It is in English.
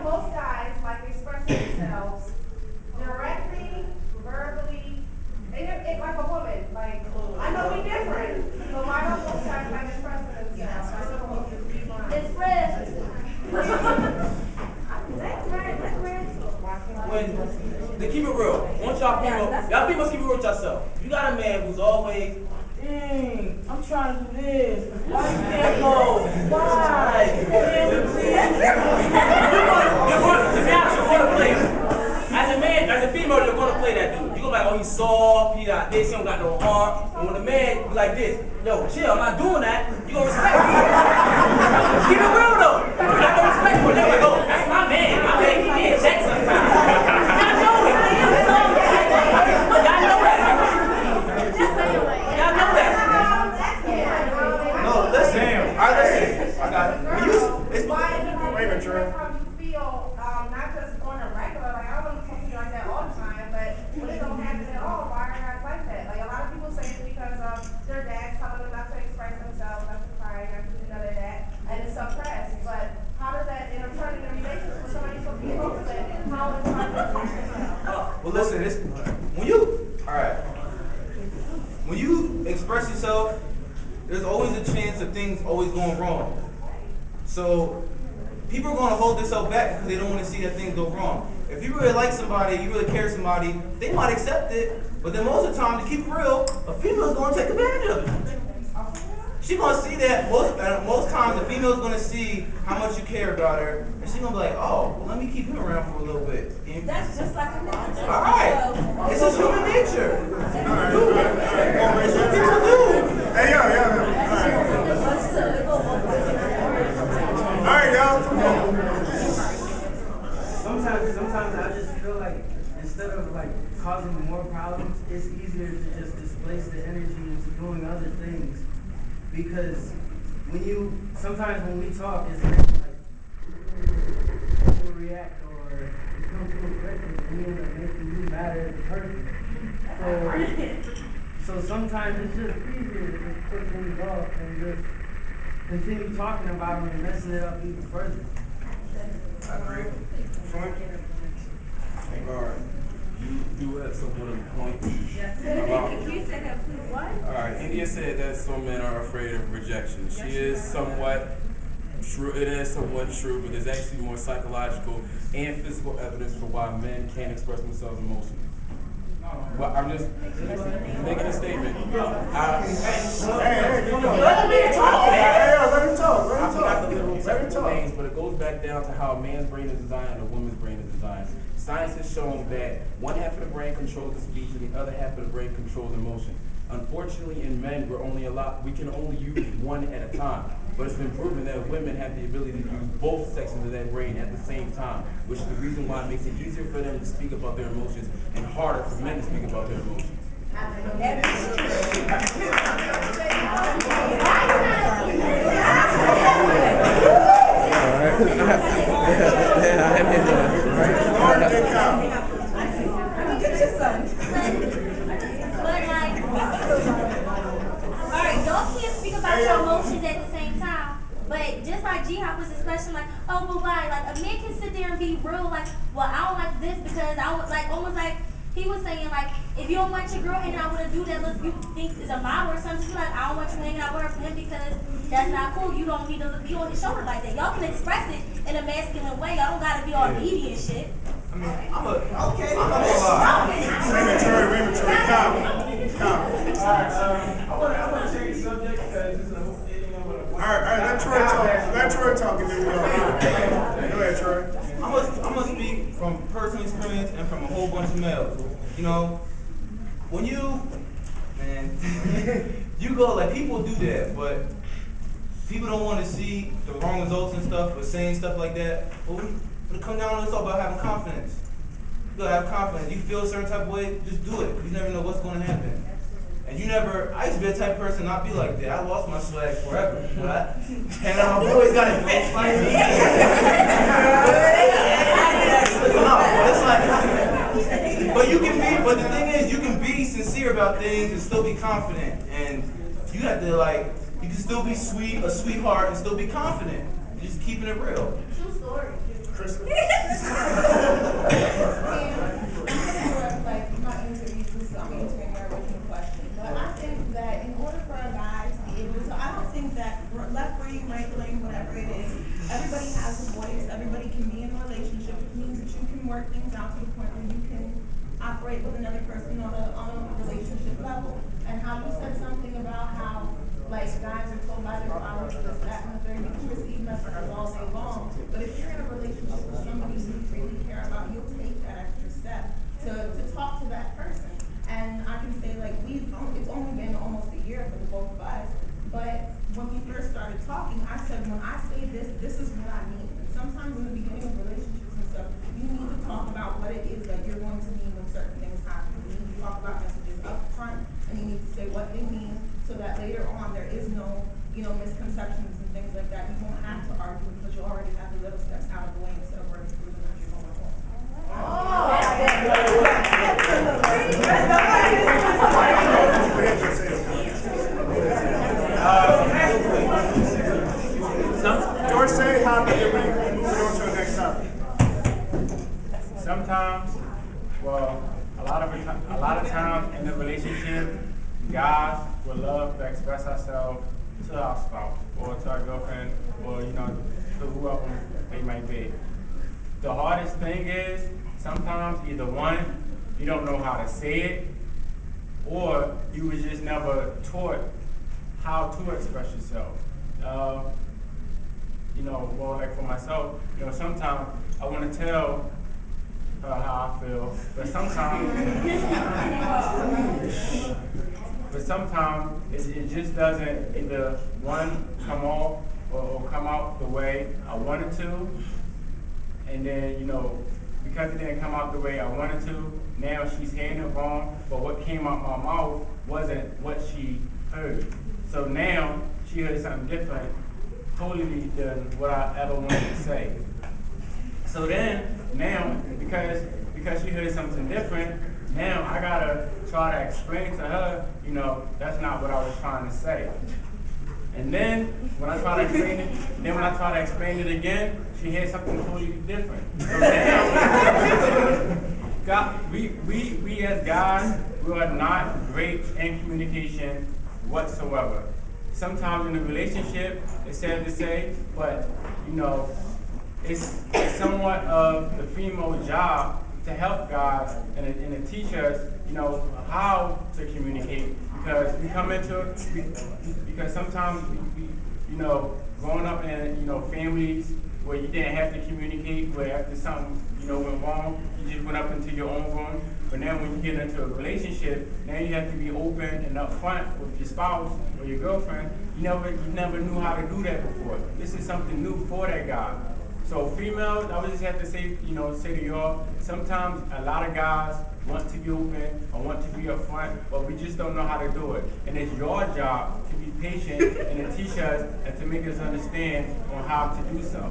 most guys like expressing themselves directly, verbally, and like a woman. Like, I know we different, but why don't most guys like expressing themselves? Express. When to keep it real, once y'all people keep it real with yourself. You got a man who's always, dang, I'm trying to do this. Why you can't go? Why? Can we please? You're going to play. As a man, as a female, you're going to play that dude. You're going to be like, oh, he's soft, he got this, he don't got no heart. And when a man be like this, yo, chill, I'm not doing that, you're going to respect him. Keep it real though. You got no respect for him. They're like, oh, that's my man. My man, he can't check sometimes. Y'all know it. Y'all know that. Y'all know that. No, listen. I listen. I got it. When you, it's Why do you Trey. feel not just on a regular, like I don't want to talk to you like that all the time, but when it don't happen at all, why are guys like that? Like a lot of people say it's because their dad's telling them not to express themselves, not to cry, not to do none of that, and it's suppressed. But how does that turn into a relationship with somebody so people that how is trying to express themselves? Well, listen. When you, all right. When you express yourself, there's always a chance of things always going wrong. So people are going to hold themselves back because they don't want to see that things go wrong. If you really like somebody, you really care somebody, they might accept it, but then most of the time, to keep it real, a female is going to take advantage of it. She's going to see that, most times the female is going to see how much you care about her, and she's going to be like, oh, well, let me keep him around for a little bit. That's just like a man. All right. It's just human nature. It's what people do. Hey, yo. All right, y'all. Sometimes I just feel like instead of like causing more problems, it's easier to just displace the energy into doing other things. Because sometimes when we talk, it's like overreact or become too aggressive and you end up making you mad at the person. So sometimes it's just easier to just put things off and just continue talking about them and messing it up even further. I agree. Frank? Alright. You do have somewhat of a point. You said that, please, what? Alright, India said that some men are afraid of rejection. She is somewhat true. It is somewhat true, but there's actually more psychological and physical evidence for why men can't express themselves emotionally. Well, I'm just making a statement. Let him talk. But it goes back down to how a man's brain is designed and a woman's brain is designed. Science has shown that one half of the brain controls the speech and the other half of the brain controls emotion. Unfortunately, in men, we can only use one at a time. But it's been proven that women have the ability to use both sections of their brain at the same time, which is the reason why it makes it easier for them to speak about their emotions and harder for men to speak about their emotions. Alright, y'all can't speak about your emotions at the same time. But just like G-Hop was expressing, like, oh, but why? Like, a man can sit there and be real, like, well, I don't like this because I don't like, almost like he was saying, like, if you don't want your girl hanging out with a dude that looks, you think is a model or something, you're like, I don't want you hanging out with him because that's not cool. You don't need to be on his shoulder like that. Y'all can express it in a masculine way. Y'all don't gotta be all needy and shit. I mean, I'm a lie. Calm. I want to change the subject because this is a whole thing. All right, let Troy talk and then we go. Go ahead, Troy. I'm gonna speak from personal experience and from a whole bunch of males. You know, when you go, like, people do that, but people don't want to see the wrong results and stuff, but saying stuff like that. But when it comes down to it's all about having confidence. You gotta have confidence. You feel a certain type of way, just do it. You never know what's gonna happen. And I used to be the type of person not be like that. I lost my swag forever. Right? And I've always got it fixed like me. But the thing is, you can be sincere about things and still be confident. And you have to, like, you can still be a sweetheart and still be confident. Just keeping it real. True story. Crystal? Like not answering your original question, but I think that in order for a guy to be able to, I don't think that left brain, right brain, whatever it is, everybody has a voice. Everybody can be in a relationship. It means that you can work things out to the point where you can operate with another person on a relationship level. And how you said something about how like guys are told by their fathers this, that, and the third. You can receive messages all day long, but if you're in a relationship with somebody you really care about, you'll take that extra step to talk to that person. And I can say like it's only been almost a year for the both of us, but when we first started talking, I said when I say this, this is what I mean. And sometimes in the beginning of relationships and stuff, you need to talk about what it is that you're going to mean when certain things happen. You need to talk about messages up front, and you need to say what they mean, so that later on there is no, misconceptions and things like that. You won't have to argue because you already have the little steps out of the way instead of where it's proven that you're going home. George, say how did we move on to the next topic? Sometimes, well, a lot of times in a relationship, guys would love to express ourselves to our spouse or to our girlfriend or to whoever they might be. The hardest thing is sometimes either one, you don't know how to say it, or you was just never taught how to express yourself. Well, like for myself, sometimes I want to tell her how I feel, but sometimes it just doesn't either one come off or come out the way I wanted to, and then because it didn't come out the way I wanted to, now she's hearing it wrong, but what came out my mouth wasn't what she heard. So now she heard something different, totally than what I ever wanted to say. So then, now, because she heard something different, now I gotta try to explain to her, that's not what I was trying to say. And then when I try to explain it again, she hears something totally different. So now, we as guys, we are not great in communication whatsoever. Sometimes in a relationship, it's sad to say, but it's somewhat of the female job to help guys and to teach us, how to communicate. Because we come into because sometimes we growing up in families where you didn't have to communicate, where after something went wrong, you just went up into your own room. But now when you get into a relationship, now you have to be open and upfront with your spouse or your girlfriend. You never knew how to do that before. This is something new for that guy. So females, I would just have to say, say to y'all, sometimes a lot of guys want to be open or want to be upfront, but we just don't know how to do it. And it's your job to be patient and to teach us and to make us understand on how to do so.